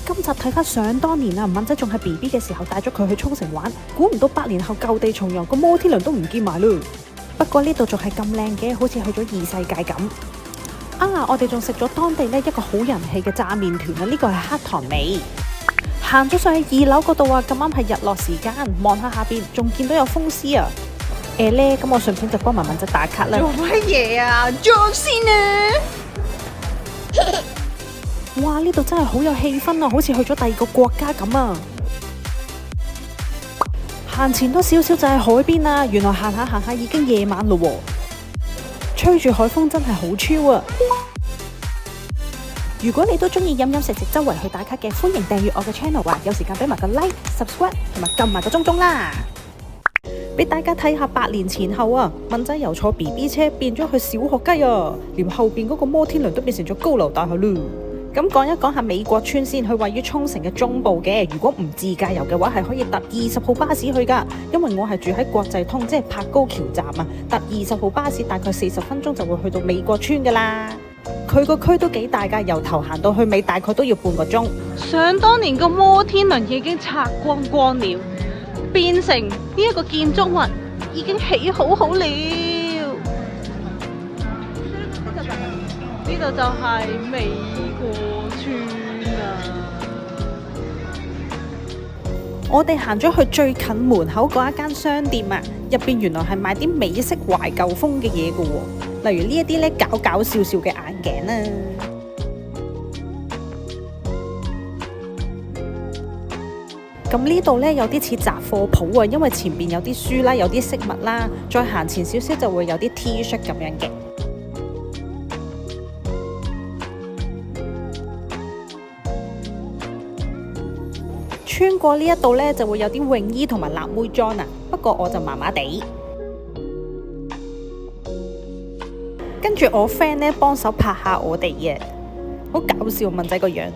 今集睇翻想當年啊，敏仔仲係 BB 嘅時候帶咗佢去沖繩玩，估唔到8年後舊地重遊，個摩天輪都唔見埋咯。不過呢度仲係咁靚嘅，好似去咗異世界咁。我哋仲食咗當地呢一個好人氣嘅炸麵團啊，呢個係黑糖味。行咗上去2樓嗰度啊，咁啱係日落時間，望下下邊仲見到有風獅啊。咁我順便就幫埋敏仔打卡啦。做乜嘢啊？做先啊！哇！呢度真係好有氣氛啊，好似去咗第二個國家咁啊！行前多少少就係海邊啦，原來行下已經夜晚咯喎，吹住海風真係好超啊！如果你都中意飲飲食食周圍去打卡嘅，歡迎訂閱我嘅 channel 啊！有時間俾埋個 like、subscribe 同埋撳埋個鐘啦！俾大家睇下8年前後啊，敏仔由坐 BB 車變咗去小學雞啊，連後邊嗰個摩天輪都變成咗高樓大廈咯。咁講一講下美國村先，佢位於沖繩嘅中部嘅。如果唔自駕遊嘅話，係可以搭20號巴士去㗎。因為我係住喺國際通，即係柏高橋站啊，搭20號巴士大概40分鐘就會去到美國村㗎啦。佢個區都幾大㗎，由頭行到去尾大概都要半個鐘。想當年個摩天輪已經拆光光了，變成呢一個建築物已經起好了。呢度就係美國村啊！我哋行咗去最近門口嗰一間商店啊，入邊原來係賣啲美式懷舊風嘅嘢㗎喎，例如呢一啲咧搞笑嘅眼鏡啊。咁呢度咧有啲似雜貨鋪啊，因為前邊有啲書啦，有啲飾物啦，再行前少少就會有啲 T 恤咁樣嘅。穿過呢一度呢，就會有啲泳衣同埋辣妹裝啊，不過我就麻麻地。跟住我 friend 呢幫手拍下我哋嘅，好搞笑敏仔個樣。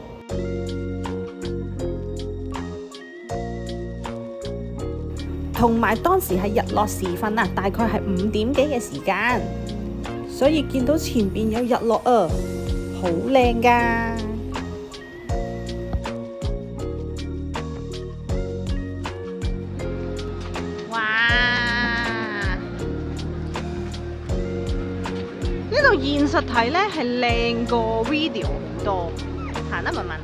同埋當時係日落時分啊，大概係5點幾嘅時間，所以見到前邊有日落啊，好靚㗎。呢度現實睇呢係靚過 video 好多，行得慢慢。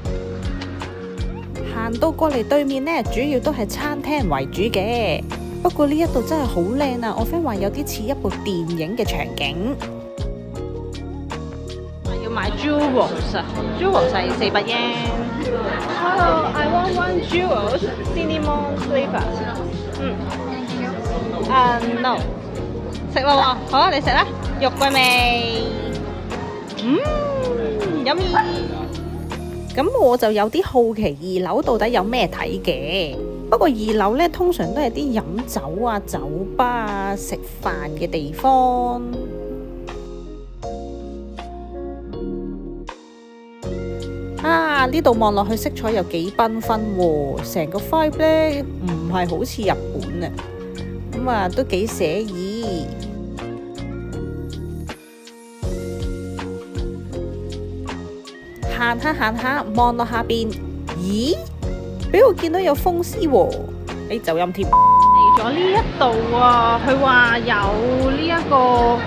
行到過嚟對面呢，主要都係餐廳為主嘅。不過呢一度真係好靚啊！我 friend 話有啲似一部電影嘅場景。要買 jewels 啊 ，jewels 係400 yen。Hello, I want one jewels cinnamon flavor。No。食咯喎，好啊，你食啦。肉桂味，yummy。咁我就有啲好奇2樓到底有咩睇嘅。不過2樓呢，通常都係啲飲酒啊、酒吧啊、食飯嘅地方。呢度望落去色彩又幾繽紛喎，成個 vibe 呢唔係好似日本啊，咁啊都幾寫意。行下，望落下邊，咦？俾我見到有風獅喎，走音添。嚟咗呢一度啊，佢話有呢一個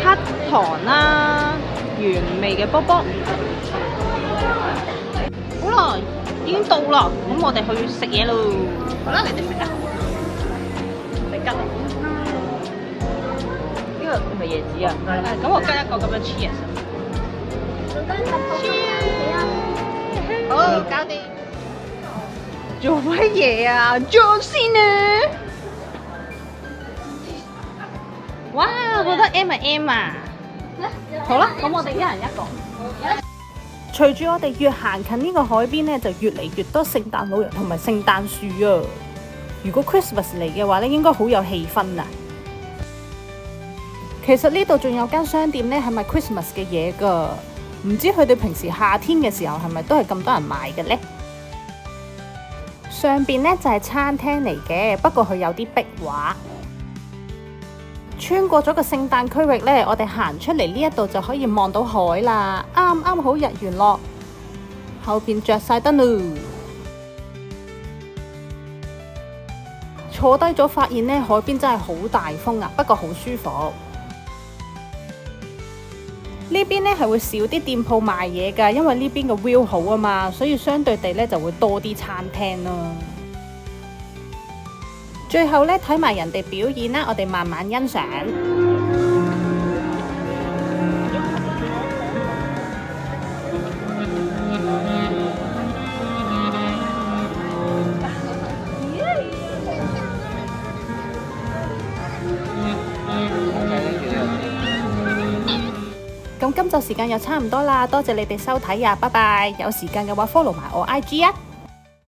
黑糖啦、原味嘅波波。好啦，已經到啦，咁我哋去食嘢咯。好啦，你哋食啊！食吉啊！呢個係咪椰子啊？咁我跟一個咁樣 cheers。好，搞掂。做乜嘢啊？做先啊！哇，我覺得 M 係 M 啊！好啦，咁我哋一人一個。隨住我哋越行近呢個海邊呢，就越嚟越多聖誕老人同埋聖誕樹啊！如果 Christmas 嚟嘅話呢，應該好有氣氛啊！其實呢度仲有間商店呢，係賣 Christmas 嘅嘢㗎，唔知佢哋平時夏天嘅時候係咪都係咁多人買嘅呢？上邊呢就係餐廳嚟嘅，不過佢有啲壁畫。穿過咗個聖誕區域呢，我哋行出嚟呢一度就可以望到海啦，啱啱好日元落，後邊着晒燈咯。坐低咗發現呢，海邊真係好大風啊，不過好舒服。呢邊呢係會少啲店鋪賣嘢㗎，因為呢邊嘅 view 好啊嘛，所以相對地呢就會多啲餐廳咯。最後呢，睇埋人哋表演啦，我哋慢慢欣賞。咁今集時間又差唔多啦，多謝你哋收睇啊，拜拜！有時間嘅話 follow 埋我 IG 啊。